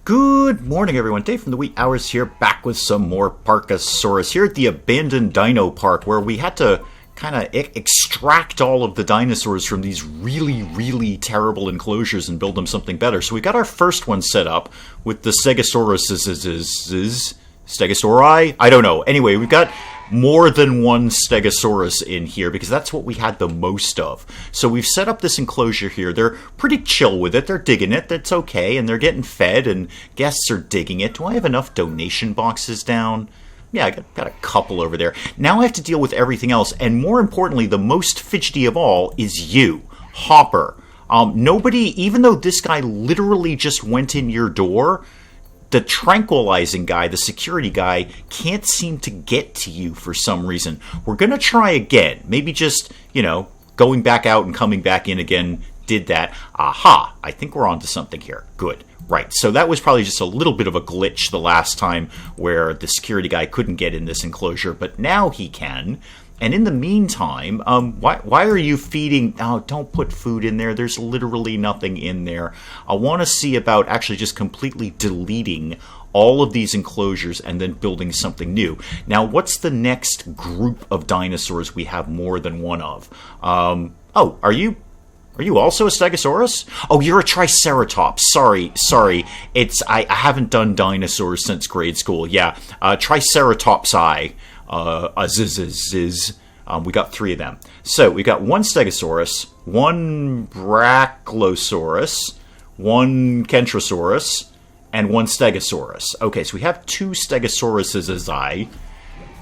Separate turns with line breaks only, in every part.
Good morning, everyone. Dave from the Wee Hours here, back with some more Parkasaurus here at the abandoned dino park, where we had to kind of extract all of the dinosaurs from these really terrible enclosures and build them something better. So we got our first one set up with the Stegosauri? I don't know. Anyway, we've got more than one Stegosaurus in here because that's what we had the most of. So we've set up this enclosure here. They're pretty chill with it. They're digging it. That's okay. And they're getting fed and guests are digging it. Do I have enough donation boxes down? Yeah, I got a couple over there. Now I have to deal with everything else. And more importantly, the most fidgety of all is you, Hopper. Nobody, even though this guy literally just went in your door, the tranquilizing guy, the security guy, can't seem to get to you for some reason. We're going to try again. Maybe just, going back out and coming back in again did that. Aha, I think we're onto something here. Good. Right, so that was probably just a little bit of a glitch the last time where the security guy couldn't get in this enclosure, but now he can. And in the meantime, why are you feeding? Oh, don't put food in there. There's literally nothing in there. I want to see about actually just completely deleting all of these enclosures and then building something new. Now, what's the next group of dinosaurs we have more than one of? Are you also a Stegosaurus? Oh, you're a Triceratops. Sorry. I haven't done dinosaurs since grade school. Yeah, Triceratops we got three of them. So we got one Stegosaurus, one Brachiosaurus, one Kentrosaurus, and one Stegosaurus. Okay, so we have two Stegosauruses.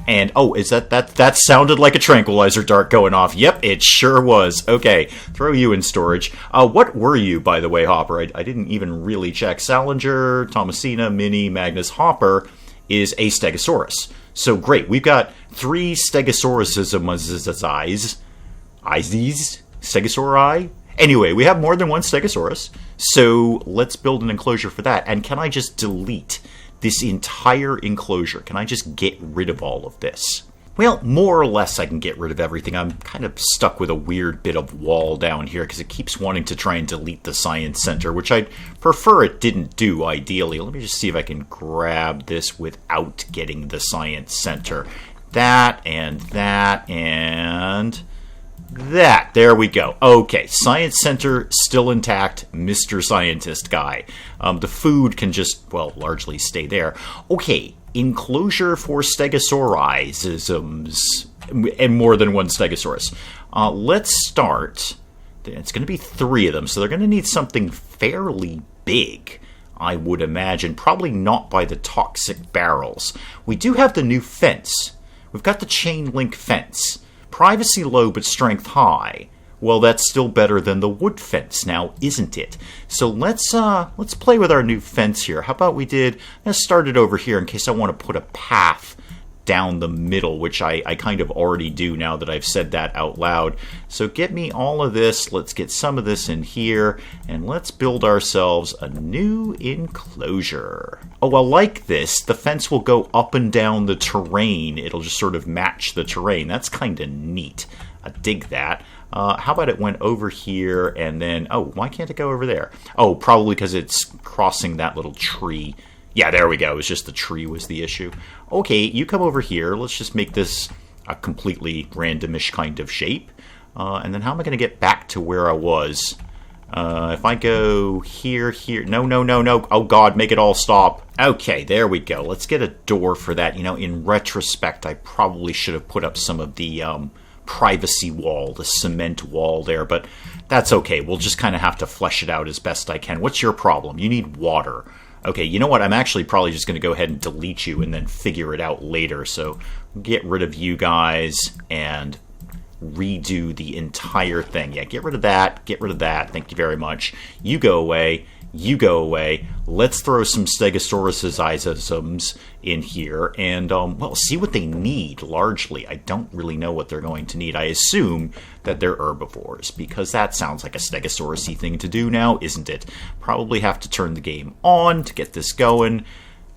And, is that sounded like a tranquilizer dart going off. Yep, it sure was. Okay, throw you in storage. What were you, by the way, Hopper? I didn't even really check. Salinger, Thomasina, Minnie, Magnus, Hopper is a Stegosaurus. So great, we've got three Stegosauruses. Stegosauri? Anyway, we have more than one Stegosaurus. So let's build an enclosure for that. And can I just delete this entire enclosure? Can I just get rid of all of this? Well, more or less I can get rid of everything. I'm kind of stuck with a weird bit of wall down here because it keeps wanting to try and delete the science center, which I'd prefer it didn't do ideally. Let me just see if I can grab this without getting the science center. That and that and that. There we go. Okay, science center still intact, Mr. Scientist guy. The food can just, largely stay there. Okay, enclosure for Stegosaurisms and more than one Stegosaurus. Let's start. It's going to be three of them, so they're going to need something fairly big, I would imagine. Probably not by the toxic barrels. We do have the new fence. We've got the chain link fence. Privacy low but strength high. Well, that's still better than the wood fence now, isn't it? So let's play with our new fence here. How about let's start it over here in case I want to put a path down the middle, which I kind of already do now that I've said that out loud. So get me all of this. Let's get some of this in here, and let's build ourselves a new enclosure. Oh, well, like this, the fence will go up and down the terrain. It'll just sort of match the terrain. That's kind of neat. I dig that. How about it went over here and then... Oh, why can't it go over there? Oh, probably because it's crossing that little tree. Yeah, there we go. It was just the tree was the issue. Okay, you come over here. Let's just make this a completely randomish kind of shape. And then how am I going to get back to where I was? If I go here... No. Oh, God, make it all stop. Okay, there we go. Let's get a door for that. In retrospect, I probably should have put up some of the... privacy wall, the cement wall there, but that's okay. We'll just kind of have to flesh it out as best I can. What's your problem? You need water. Okay, you know what? I'm actually probably just going to go ahead and delete you and then figure it out later. So get rid of you guys and redo the entire thing. Yeah, get rid of that. Get rid of that. Thank you very much. You go away. You go away. Let's throw some Stegosauruses in here and, see what they need, largely. I don't really know what they're going to need. I assume that they're herbivores, because that sounds like a Stegosaurus-y thing to do now, isn't it? Probably have to turn the game on to get this going.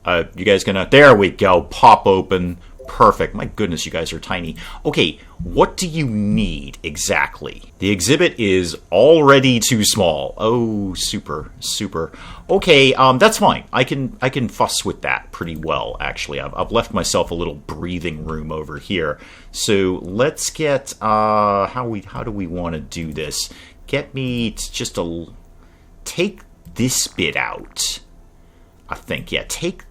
You guys gonna... There we go. Pop open Perfect. My goodness, you guys are tiny. Okay, what do you need exactly? The exhibit is already too small. Oh, super, super. Okay, that's fine. I can fuss with that pretty well, actually. I've left myself a little breathing room over here. So let's get, how do we want to do this? Get me to just take this bit out. I think, yeah, take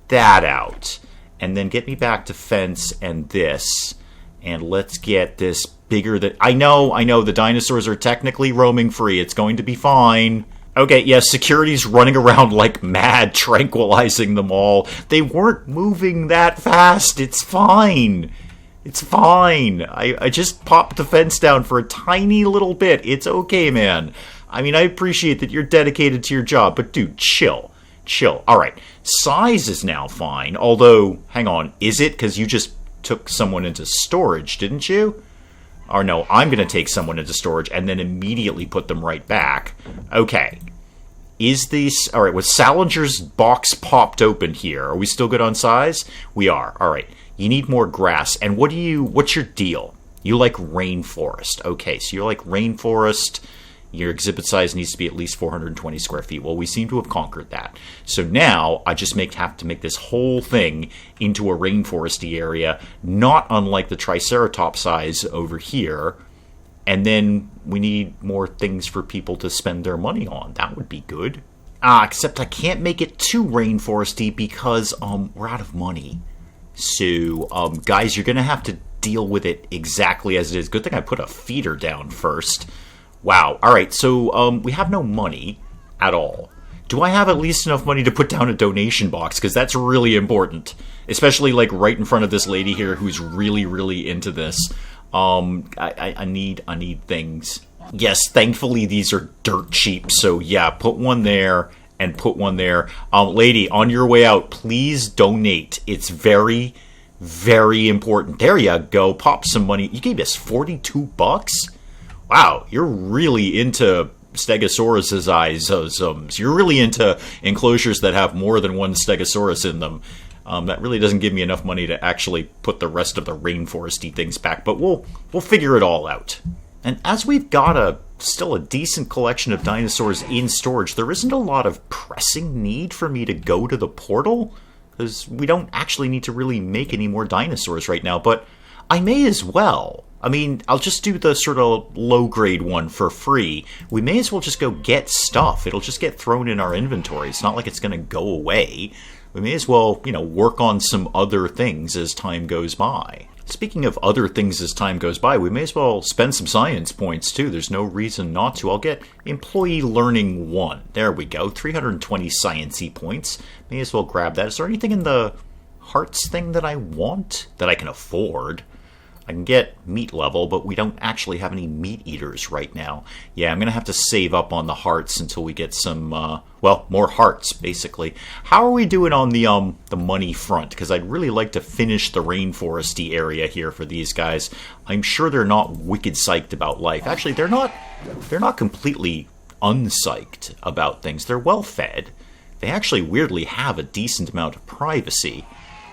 that out. And then get me back to fence and this. And let's get this bigger than... I know, the dinosaurs are technically roaming free. It's going to be fine. Okay, yeah, security's running around like mad, tranquilizing them all. They weren't moving that fast. It's fine. It's fine. I just popped the fence down for a tiny little bit. It's okay, man. I mean, I appreciate that you're dedicated to your job, but dude, chill. Chill. All right. Size is now fine. Although, hang on. Is it? Because you just took someone into storage, didn't you? Or no, I'm going to take someone into storage and then immediately put them right back. Okay. Is this... All right. Was Salinger's box popped open here? Are we still good on size? We are. All right. You need more grass. And what's your deal? You like rainforest. Okay. So you're like rainforest... Your exhibit size needs to be at least 420 square feet. Well, we seem to have conquered that. So now I just have to make this whole thing into a rainforesty area, not unlike the Triceratops size over here. And then we need more things for people to spend their money on. That would be good. Except I can't make it too rainforesty because we're out of money. So, guys, you're going to have to deal with it exactly as it is. Good thing I put a feeder down first. Wow. All right. So we have no money at all. Do I have at least enough money to put down a donation box? Because that's really important, especially like right in front of this lady here who's really, really into this. I need things. Yes. Thankfully, these are dirt cheap. So yeah, put one there and put one there. Lady, on your way out, please donate. It's very, very important. There you go. Pop some money. You gave us $42. Wow, you're really into Stegosaurus's eyes. You're really into enclosures that have more than one Stegosaurus in them. That really doesn't give me enough money to actually put the rest of the rainforesty things back, but we'll figure it all out. And as we've got still a decent collection of dinosaurs in storage, there isn't a lot of pressing need for me to go to the portal, because we don't actually need to really make any more dinosaurs right now, but I may as well. I mean, I'll just do the sort of low-grade one for free. We may as well just go get stuff. It'll just get thrown in our inventory. It's not like it's going to go away. We may as well, work on some other things as time goes by. Speaking of other things as time goes by, we may as well spend some science points, too. There's no reason not to. I'll get Employee Learning 1. There we go. 320 science-y points. May as well grab that. Is there anything in the hearts thing that I want? That I can afford? I can get meat level, but we don't actually have any meat eaters right now. Yeah, I'm going to have to save up on the hearts until we get some, more hearts, basically. How are we doing on the money front? Because I'd really like to finish the rainforesty area here for these guys. I'm sure they're not wicked psyched about life. Actually, they're not completely unpsyched about things. They're well fed. They actually weirdly have a decent amount of privacy.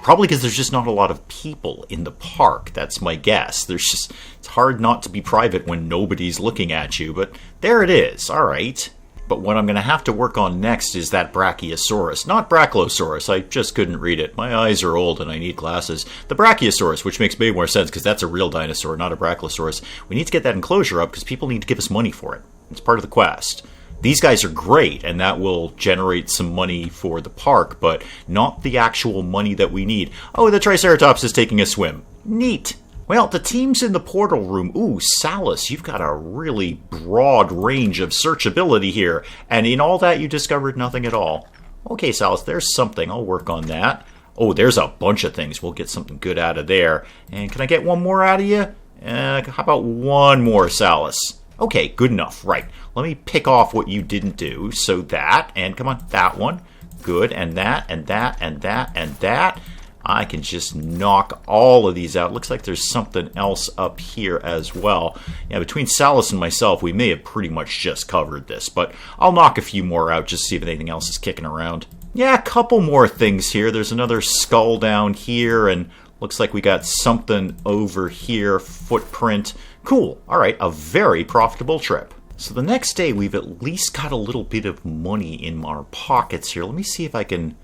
Probably because there's just not a lot of people in the park. That's my guess. It's hard not to be private when nobody's looking at you, but there it is. All right. But what I'm going to have to work on next is that Brachiosaurus. Not Brachiosaurus. I just couldn't read it. My eyes are old and I need glasses. The Brachiosaurus, which makes way more sense because that's a real dinosaur, not a Brachiosaurus. We need to get that enclosure up because people need to give us money for it. It's part of the quest. These guys are great, and that will generate some money for the park, but not the actual money that we need. Oh, the Triceratops is taking a swim. Neat. Well, the team's in the portal room. Ooh, Salus, you've got a really broad range of searchability here, and in all that you discovered nothing at all. Okay, Salus, there's something. I'll work on that. Oh, there's a bunch of things. We'll get something good out of there. And can I get one more out of you? How about one more, Salus? Okay, good enough. Right. Let me pick off what you didn't do. So that, and come on, that one. Good, and that, and that, and that, and that. I can just knock all of these out. Looks like there's something else up here as well. Yeah, between Salus and myself, we may have pretty much just covered this, but I'll knock a few more out just to see if anything else is kicking around. Yeah, a couple more things here. There's another skull down here, and Looks like we got something over here. Footprint. Cool. All right, a very profitable trip. So the next day, we've at least got a little bit of money in our pockets here. Let me see if I can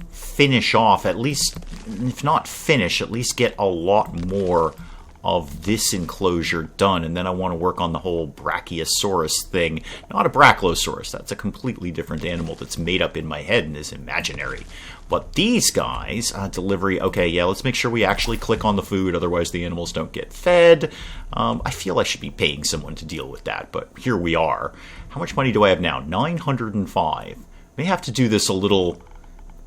finish off, at least, if not finish, at least get a lot more of this enclosure done. And then I want to work on the whole Brachiosaurus thing. Not a Brachiosaurus. That's a completely different animal that's made up in my head and is imaginary. But these guys, delivery, okay, yeah, let's make sure we actually click on the food, otherwise the animals don't get fed. I feel I should be paying someone to deal with that, but here we are. How much money do I have now? 905. May have to do this a little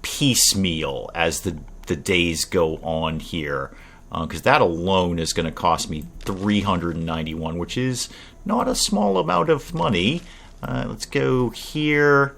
piecemeal as the days go on here, because that alone is going to cost me 391, which is not a small amount of money. Let's go here.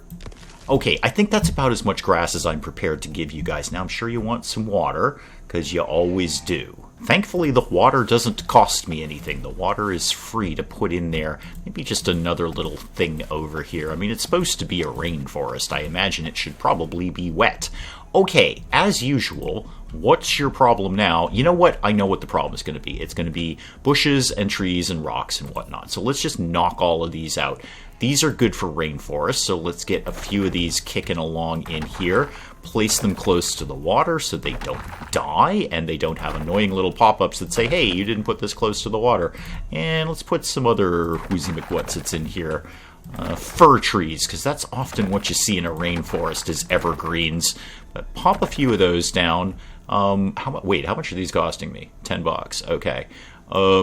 Okay, I think that's about as much grass as I'm prepared to give you guys. Now, I'm sure you want some water, because you always do. Thankfully, the water doesn't cost me anything. The water is free to put in there. Maybe just another little thing over here. I mean, it's supposed to be a rainforest. I imagine it should probably be wet. Okay, as usual, what's your problem now? You know what? I know what the problem is going to be. It's going to be bushes and trees and rocks and whatnot. So let's just knock all of these out. These are good for rainforests, so let's get a few of these kicking along in here. Place them close to the water so they don't die, and they don't have annoying little pop-ups that say, hey, you didn't put this close to the water. And let's put some other whoozy McWhatsits in here. Fir trees, because that's often what you see in a rainforest is evergreens. But pop a few of those down. Wait, how much are these costing me? $10. Okay.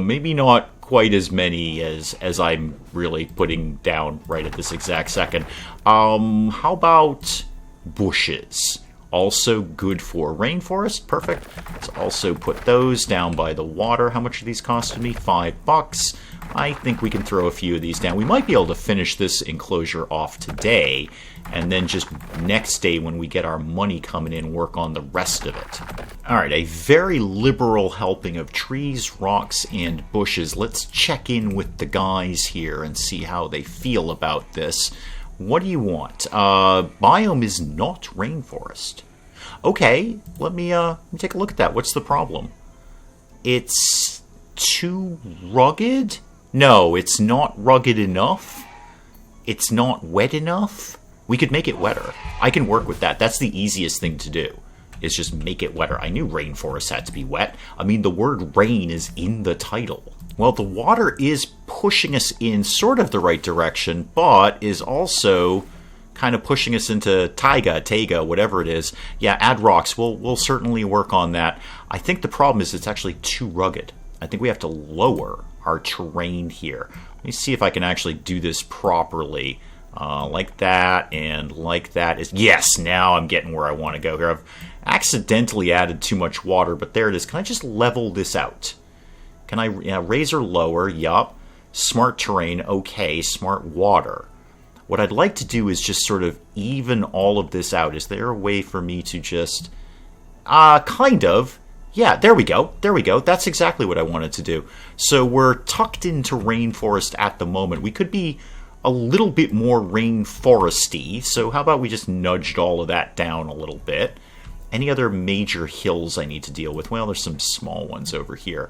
Maybe not quite as many as I'm really putting down right at this exact second. How about bushes? Also good for rainforest. Perfect. Let's also put those down by the water. How much are these costing me? $5. I think we can throw a few of these down. We might be able to finish this enclosure off today, and then just next day when we get our money coming in, work on the rest of it. Alright, a very liberal helping of trees, rocks, and bushes. Let's check in with the guys here and see how they feel about this. What do you want? Biome is not rainforest. Okay, let me take a look at that. What's the problem? It's too rugged? No, it's not rugged enough. It's not wet enough. We could make it wetter. I can work with that. That's the easiest thing to do, is just make it wetter. I knew rainforests had to be wet. I mean, the word rain is in the title. Well, the water is pushing us in sort of the right direction, but is also kind of pushing us into taiga, whatever it is. Yeah, add rocks. We'll certainly work on that. I think the problem is it's actually too rugged. I think we have to lower our terrain here. Let me see if I can actually do this properly. Like that and like that. Yes, now I'm getting where I want to go here. I've accidentally added too much water, but there it is. Can I just level this out? Can I raise or lower? Yup. Smart terrain. Okay. Smart water. What I'd like to do is just sort of even all of this out. Is there a way for me to just... kind of. Yeah, there we go. There we go. That's exactly what I wanted to do. So we're tucked into rainforest at the moment. We could be a little bit more rainforesty. So how about we just nudged all of that down a little bit? Any other major hills I need to deal with? Well, there's some small ones over here.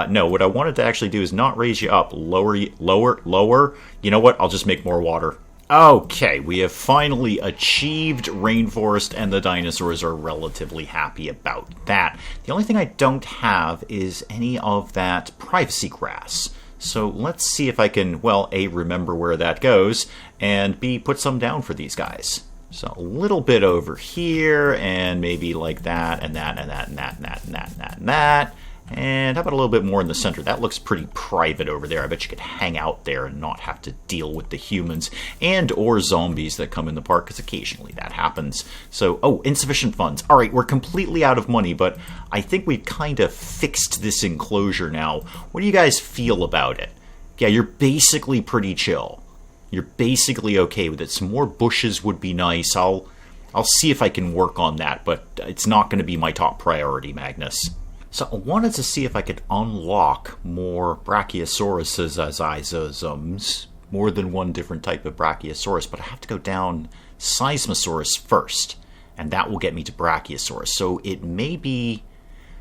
No, what I wanted to actually do is not raise you up. Lower. You know what? I'll just make more water. Okay, we have finally achieved rainforest, and the dinosaurs are relatively happy about that. The only thing I don't have is any of that privacy grass. So let's see if I can, well, A, remember where that goes, and B, put some down for these guys. So a little bit over here, and maybe like that, and that, and that, and that, and that, and that, and that, and that. And how about a little bit more in the center? That looks pretty private over there. I bet you could hang out there and not have to deal with the humans and or zombies that come in the park, because occasionally that happens. So, oh, insufficient funds. All right, we're completely out of money, but I think we've kind of fixed this enclosure now. What do you guys feel about it? Yeah, you're basically pretty chill. You're basically okay with it. Some more bushes would be nice. I'll see if I can work on that, but it's not going to be my top priority, Magnus. So I wanted to see if I could unlock more Brachiosaurus, more than one different type of Brachiosaurus, but I have to go down Seismosaurus first, and that will get me to Brachiosaurus. So it may be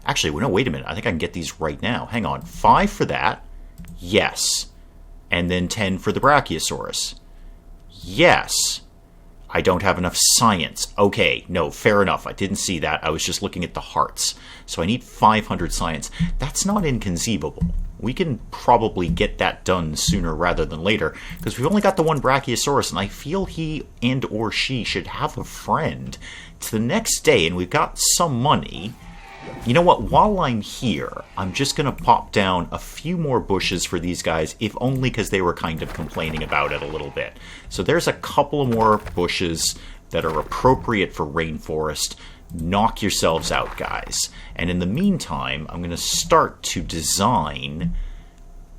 Actually, no, wait a minute. I think I can get these right now. Hang on. 5 for that. Yes. And then 10 for the Brachiosaurus. Yes. I don't have enough science. Okay, no, fair enough. I didn't see that. I was just looking at the hearts. So I need 500 science. That's not inconceivable. We can probably get that done sooner rather than later, because we've only got the one Brachiosaurus, and I feel he and or she should have a friend. It's the next day, and we've got some money. You know what? While I'm here, I'm just going to pop down a few more bushes for these guys, if only because they were kind of complaining about it a little bit. So there's a couple more bushes that are appropriate for rainforest. Knock yourselves out, guys. And in the meantime, I'm going to start to design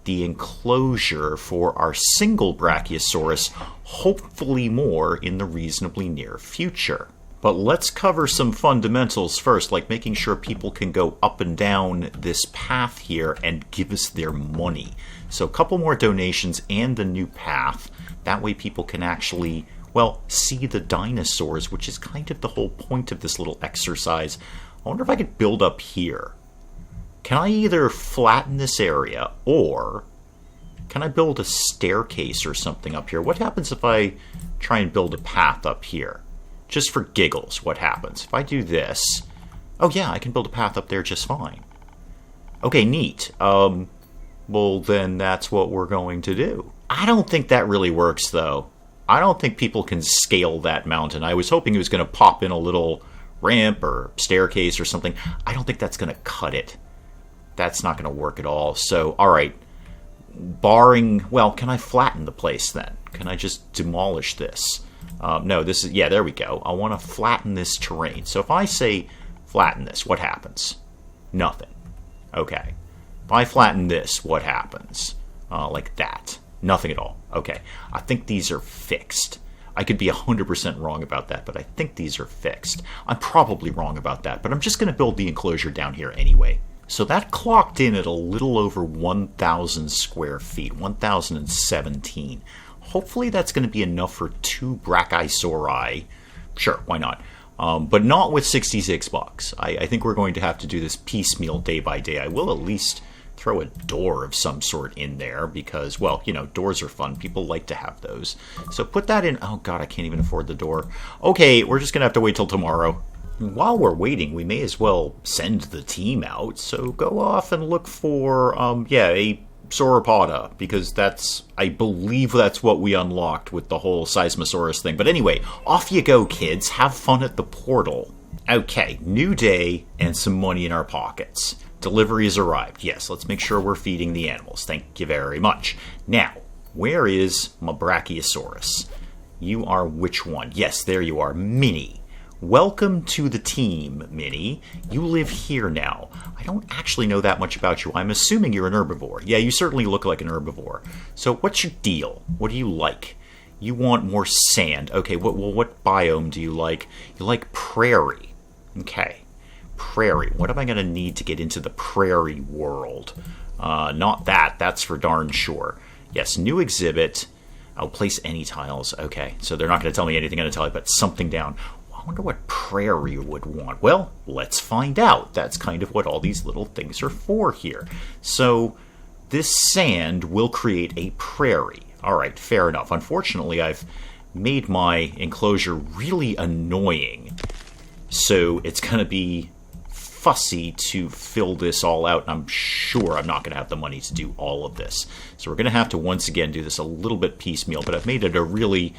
the enclosure for our single Brachiosaurus, hopefully more in the reasonably near future. But let's cover some fundamentals first, like making sure people can go up and down this path here and give us their money. So a couple more donations and the new path. That way people can actually, well, see the dinosaurs, which is kind of the whole point of this little exercise. I wonder if I could build up here. Can I either flatten this area, or can I build a staircase or something up here? What happens if I try and build a path up here? Just for giggles, what happens? If I do this... Oh yeah, I can build a path up there just fine. Okay, neat. Well, then that's what we're going to do. I don't think that really works, though. I don't think people can scale that mountain. I was hoping it was going to pop in a little ramp or staircase or something. I don't think that's going to cut it. That's not going to work at all. So, alright. Barring... Well, can I flatten the place, then? Can I just demolish this? No, this is... Yeah, there we go. I want to flatten this terrain. So if I say flatten this, what happens? Nothing. Okay. If I flatten this, what happens? Like that. Nothing at all. Okay. I think these are fixed. I could be 100% wrong about that, but I think these are fixed. I'm probably wrong about that, but I'm just going to build the enclosure down here anyway. So that clocked in at a little over 1,000 square feet. 1,017. Hopefully that's going to be enough for 2 Brachiosauri. Sure, why not? But not with 66 bucks. I think we're going to have to do this piecemeal day by day. I will at least throw a door of some sort in there because, well, you know, doors are fun. People like to have those. So put that in. Oh, God, I can't even afford the door. Okay, we're just going to have to wait till tomorrow. While we're waiting, we may as well send the team out. So go off and look for, a sauropoda, because that's, I believe that's what we unlocked with the whole Seismosaurus thing. But anyway, off you go, kids. Have fun at the portal. Okay, new day and some money in our pockets. Delivery has arrived. Yes, let's make sure we're feeding the animals. Thank you very much. Now, where is my Brachiosaurus? You are which one? Yes, there you are. Minnie. Welcome to the team, Minnie. You live here now. I don't actually know that much about you. I'm assuming you're an herbivore. Yeah, you certainly look like an herbivore. So what's your deal? What do you like? You want more sand. Okay, what biome do you like? You like prairie. Okay, prairie. What am I going to need to get into the prairie world? Not that. That's for darn sure. Yes, new exhibit. I'll place any tiles. Okay, so they're not going to tell me anything I'm going to tell you, but something down. I wonder what prairie would want. Well, let's find out. That's kind of what all these little things are for here. So this sand will create a prairie. All right, fair enough. Unfortunately, I've made my enclosure really annoying. So it's going to be fussy to fill this all out. And I'm sure I'm not going to have the money to do all of this. So we're going to have to once again do this a little bit piecemeal. But I've made it a really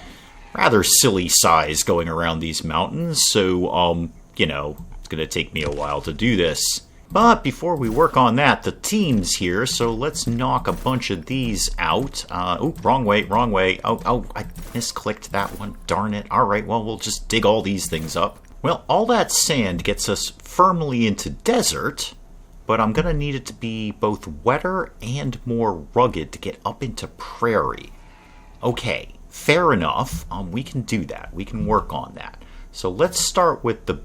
rather silly size going around these mountains, so, you know, it's going to take me a while to do this. But before we work on that, the team's here, so let's knock a bunch of these out. Oh, wrong way. Oh, I misclicked that one, darn it. Alright, well, we'll just dig all these things up. Well, all that sand gets us firmly into desert, but I'm going to need it to be both wetter and more rugged to get up into prairie. Okay. Fair enough. We can do that. We can work on that. So let's start with the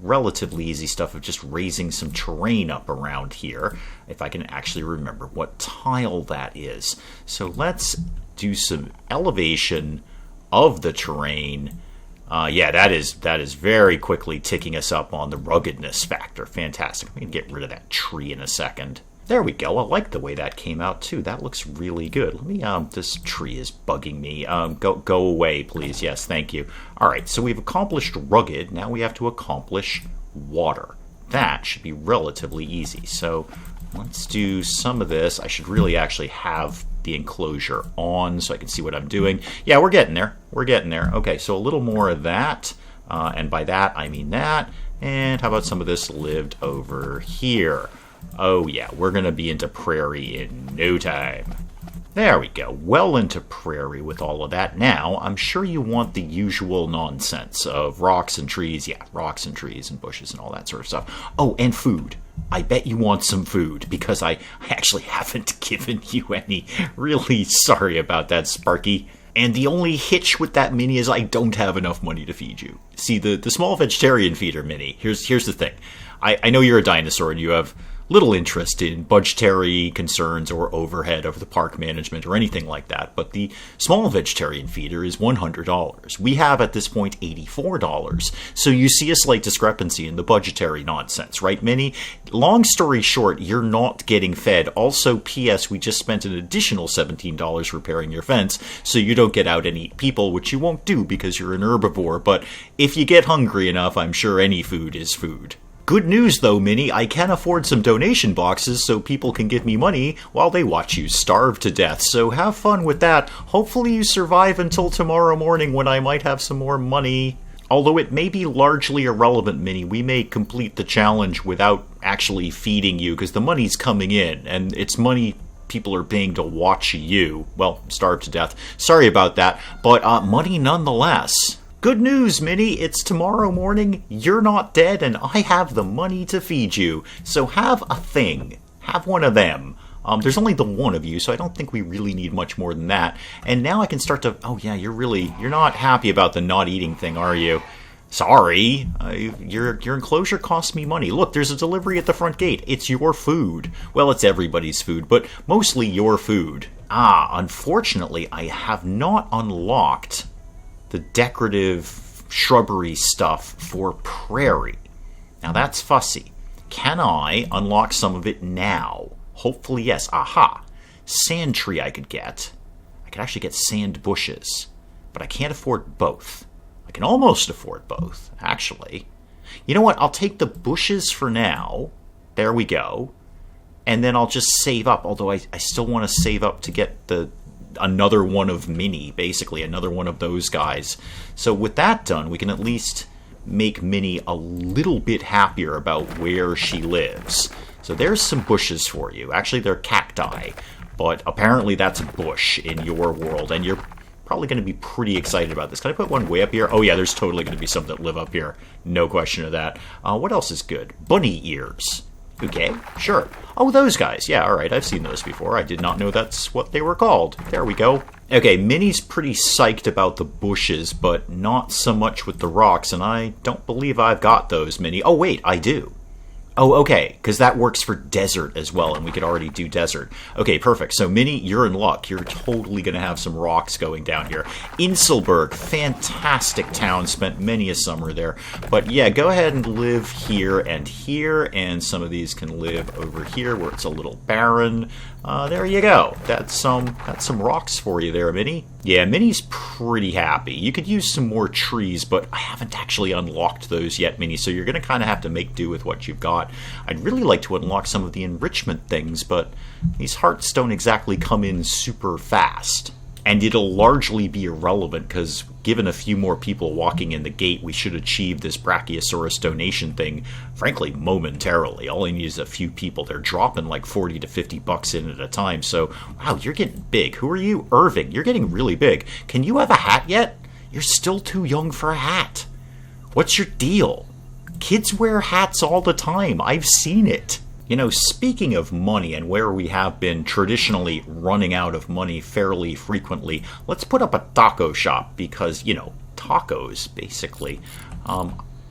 relatively easy stuff of just raising some terrain up around here, if I can actually remember what tile that is. So let's do some elevation of the terrain. Yeah, that is very quickly ticking us up on the ruggedness factor. Fantastic. We can get rid of that tree in a second. There we go. I like the way that came out, too. That looks really good. Let me, this tree is bugging me. Go away, please. Yes, thank you. All right, so we've accomplished rugged. Now we have to accomplish water. That should be relatively easy. So let's do some of this. I should really actually have the enclosure on so I can see what I'm doing. Yeah, we're getting there. We're getting there. Okay, so a little more of that. And by that, I mean that. And how about some of this lived over here? Oh yeah, we're going to be into prairie in no time. There we go. Well into prairie with all of that. Now, I'm sure you want the usual nonsense of rocks and trees. Yeah, rocks and trees and bushes and all that sort of stuff. Oh, and food. I bet you want some food because I actually haven't given you any. Really sorry about that, Sparky. And the only hitch with that mini is I don't have enough money to feed you. See, the small vegetarian feeder mini, here's the thing. I know you're a dinosaur and you have little interest in budgetary concerns or overhead of the park management or anything like that, but the small vegetarian feeder is $100. We have at this point $84, so you see a slight discrepancy in the budgetary nonsense, right, Minnie? Long story short, you're not getting fed. Also, P.S., we just spent an additional $17 repairing your fence, so you don't get out and eat people, which you won't do because you're an herbivore, but if you get hungry enough, I'm sure any food is food. Good news, though, Minnie. I can afford some donation boxes so people can give me money while they watch you starve to death. So have fun with that. Hopefully you survive until tomorrow morning when I might have some more money. Although it may be largely irrelevant, Minnie. We may complete the challenge without actually feeding you because the money's coming in, and it's money people are paying to watch you. Well, starve to death. Sorry about that, but money nonetheless. Good news, Minnie. It's tomorrow morning, you're not dead, and I have the money to feed you. So have a thing. Have one of them. There's only the one of you, so I don't think we really need much more than that. And now I can start to... Oh, yeah, you're not happy about the not eating thing, are you? Sorry. Your enclosure costs me money. Look, there's a delivery at the front gate. It's your food. Well, it's everybody's food, but mostly your food. Unfortunately, I have not unlocked the decorative shrubbery stuff for prairie. Now that's fussy. Can I unlock some of it now? Hopefully yes. Aha! Sand tree I could get. I could actually get sand bushes. But I can't afford both. I can almost afford both, actually. You know what? I'll take the bushes for now. There we go. And then I'll just save up, although I still want to save up to get another one of Minnie, basically, another one of those guys. So with that done, we can at least make Minnie a little bit happier about where she lives. So there's some bushes for you. Actually, they're cacti, but apparently that's a bush in your world, and you're probably going to be pretty excited about this. Can I put one way up here? Oh yeah, there's totally going to be some that live up here. No question of that. What else is good? Bunny ears. Okay, sure. Oh, those guys. Yeah, alright, I've seen those before. I did not know that's what they were called. There we go. Okay, Minnie's pretty psyched about the bushes, but not so much with the rocks, and I don't believe I've got those, Minnie. Oh, wait, I do. Oh, okay, because that works for desert as well, and we could already do desert. Okay, perfect. So, Minnie, you're in luck. You're totally going to have some rocks going down here. Inselberg, fantastic town. Spent many a summer there. But, yeah, go ahead and live here, and some of these can live over here where it's a little barren. There you go. That's some rocks for you there, Minnie. Yeah, Minnie's pretty happy. You could use some more trees, but I haven't actually unlocked those yet, Minnie, so you're going to kind of have to make do with what you've got. I'd really like to unlock some of the enrichment things, but these hearts don't exactly come in super fast. And it'll largely be irrelevant, because given a few more people walking in the gate, we should achieve this Brachiosaurus donation thing, frankly, momentarily. All I need is a few people. They're dropping like 40 to 50 bucks in at a time, so, wow, you're getting big. Who are you? Irving, you're getting really big. Can you have a hat yet? You're still too young for a hat. What's your deal? Kids wear hats all the time. I've seen it. You know, speaking of money and where we have been traditionally running out of money fairly frequently, let's put up a taco shop because, you know, tacos, basically.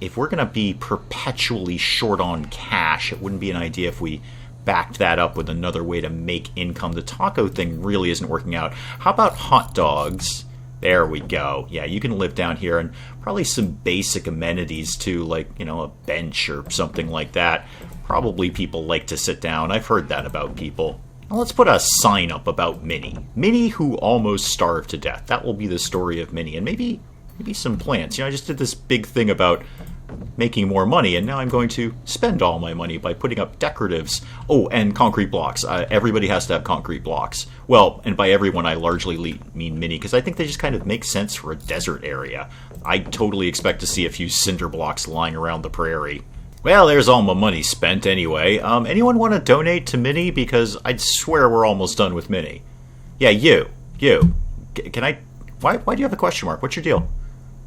If we're going to be perpetually short on cash, it wouldn't be an idea if we backed that up with another way to make income. The taco thing really isn't working out. How about hot dogs There we go. Yeah, you can live down here, and probably some basic amenities too, like, you know, a bench or something like that. Probably people like to sit down. I've heard that about people. Now let's put a sign up about Minnie. Minnie who almost starved to death. That will be the story of Minnie. And maybe some plants. You know, I just did this big thing about making more money, and now I'm going to spend all my money by putting up decoratives. Oh, and concrete blocks. Everybody has to have concrete blocks. Well, and by everyone I largely mean Minnie, because I think they just kind of make sense for a desert area. I totally expect to see a few cinder blocks lying around the prairie. Well, there's all my money spent anyway. Anyone want to donate to Minnie? Because I'd swear we're almost done with Minnie. Yeah, you. Can I... Why do you have a question mark? What's your deal?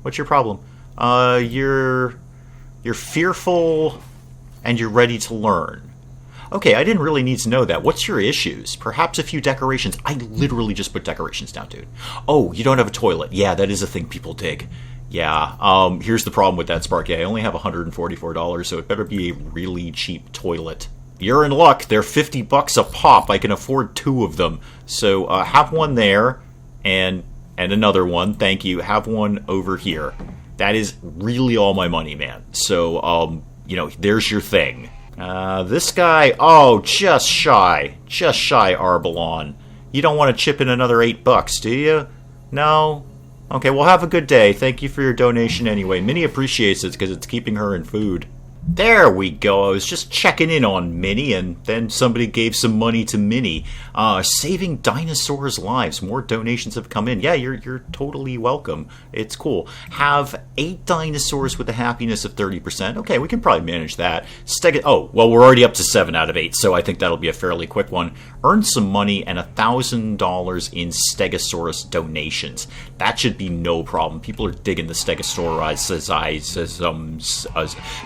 What's your problem? You're fearful and you're ready to learn. Okay, I didn't really need to know that. What's your issues? Perhaps a few decorations. I literally just put decorations down, dude. Oh, you don't have a toilet. Yeah, that is a thing people dig. Yeah, here's the problem with that, Sparky. I only have $144, so it better be a really cheap toilet. You're in luck. They're $50 a pop. I can afford 2 of them. So have one there and another one. Thank you. Have one over here. That is really all my money, man. So, you know, there's your thing. This guy, oh, just shy Arbelon. You don't want to chip in another $8, do you? No? Okay, well, have a good day. Thank you for your donation anyway. Minnie appreciates it because it's keeping her in food. There we go. I was just checking in on Minnie, and then somebody gave some money to Minnie. Saving dinosaurs' lives. More donations have come in. Yeah, you're totally welcome. It's cool. Have 8 dinosaurs with a happiness of 30%. Okay, we can probably manage that. Oh, well, we're already up to 7 out of 8, so I think that'll be a fairly quick one. Earn some money and $1,000 in Stegosaurus donations. That should be no problem. People are digging the Stegosaurus.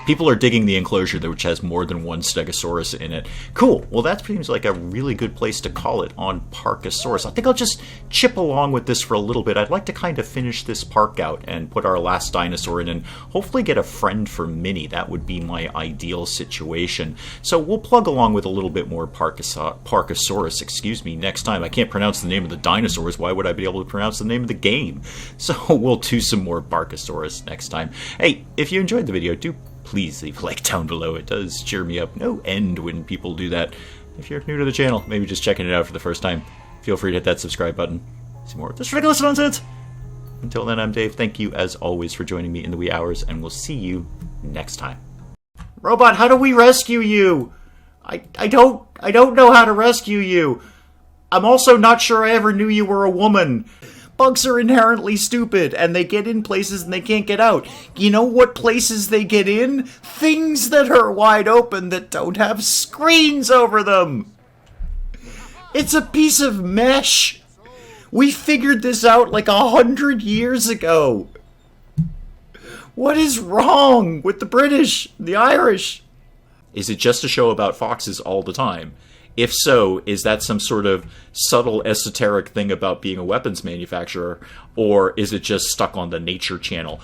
People are digging the enclosure, which has more than one Stegosaurus in it. Cool. Well, that seems like a really good place to call it on Parkasaurus. I think I'll just chip along with this for a little bit. I'd like to kind of finish this park out and put our last dinosaur in and hopefully get a friend for Minnie. That would be my ideal situation. So we'll plug along with a little bit more Parkasaurus, excuse me, next time. I can't pronounce the name of the dinosaurs. Why would I be able to pronounce the name of the game? So we'll do some more Parkasaurus next time. Hey, if you enjoyed the video, do please leave a like down below. It does cheer me up no end when people do that. If you're new to the channel, maybe just checking it out for the first time, feel free to hit that subscribe button. See more of this ridiculous nonsense. Until then, I'm Dave. Thank you, as always, for joining me in the wee hours, and we'll see you next time. Robot, how do we rescue you? I don't know how to rescue you. I'm also not sure I ever knew you were a woman. Bugs are inherently stupid, and they get in places and they can't get out. You know what places they get in? Things that are wide open that don't have screens over them. It's a piece of mesh. We figured this out like 100 years ago. What is wrong with the British, the Irish? Is it just a show about foxes all the time? If so, is that some sort of subtle esoteric thing about being a weapons manufacturer, or is it just stuck on the Nature Channel?